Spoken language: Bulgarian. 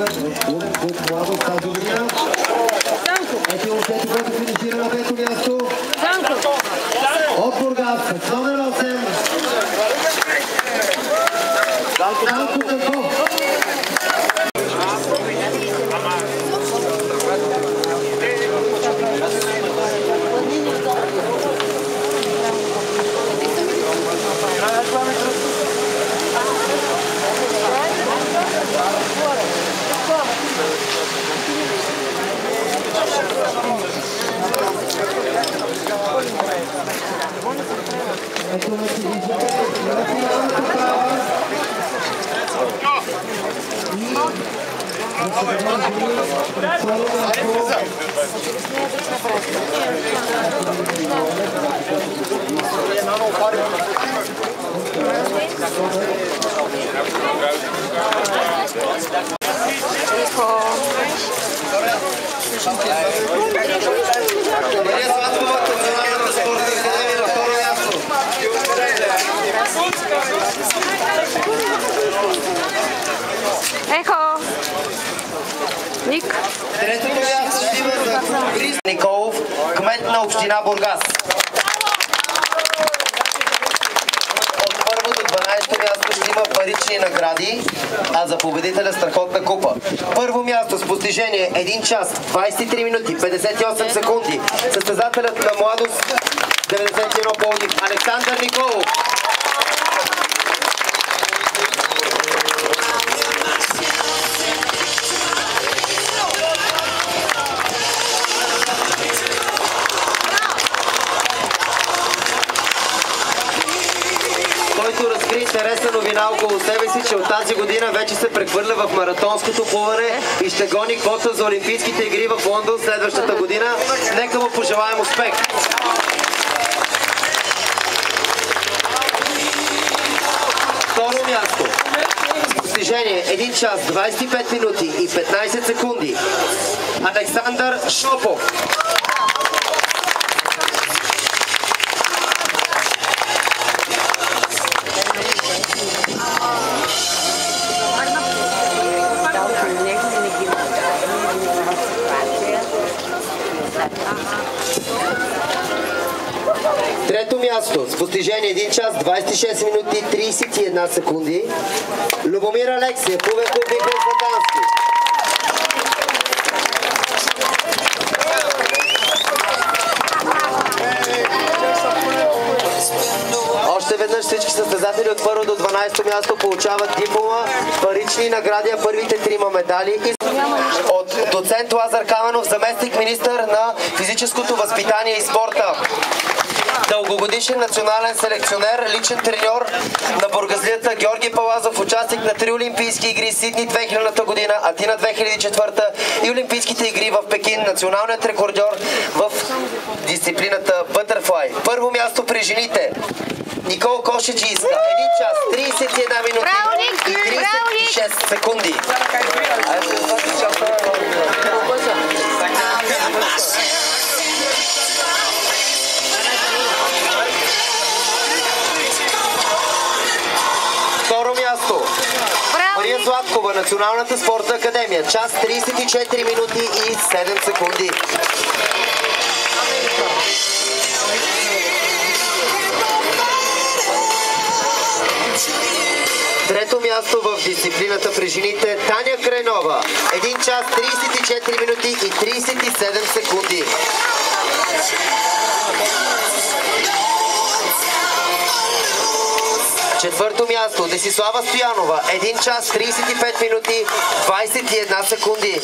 от младост тази година. Ето момчето, което финишира на пето място. От Бургас, с номер 8. Данко Танков. Ехо! Ник! Третото място отива за Борис Николов, кмет на община Бургас. От първо до 12-то място ще има парични награди, а за победителя страхотна купа. Първо място с постижение 1 час, 23 минути, 58 секунди. Състезателят на младост 91 Пловдив Александър Николов. Интересна новина около себе си, че от тази година вече се прехвърля в маратонското плуване и ще гони квота за Олимпийските игри в Лондон следващата година. Нека му пожелаем успех! Второ място. Постижение 1 час, 25 минути и 15 секунди. Александър Шопов. Трето място с постижение 1 час, 26 минути, 31 секунди. Любомир Алексиев, плувен клуб Вихрен Сандански. Още веднъж всички състезатели от първо до 12 място получават диплома, парични награди, а първите 3 медали. От доцент Лазар Каменов, заместник министър на физическото възпитание и спорта. Дългогодишен национален селекционер, личен треньор на бургазлията Георги Палазов, участник на 3 Олимпийски игри Сидни 2000 година, Атина 2004 и Олимпийските игри в Пекин, националният рекордьор в дисциплината Бътърфлай. Първо място при жените. Никол Кошеджийска, 1 час, 31 минути и 36 секунди. Второ място. Мария Златкова, Националната спортна академия. Час 34 минути и 7 секунди. Трето място в дисциплината при жените Таня Крайнова. 1 час, 34 минути и 37 секунди. Четвърто място Десислава Стоянова. 1 час, 35 минути, 21 секунди.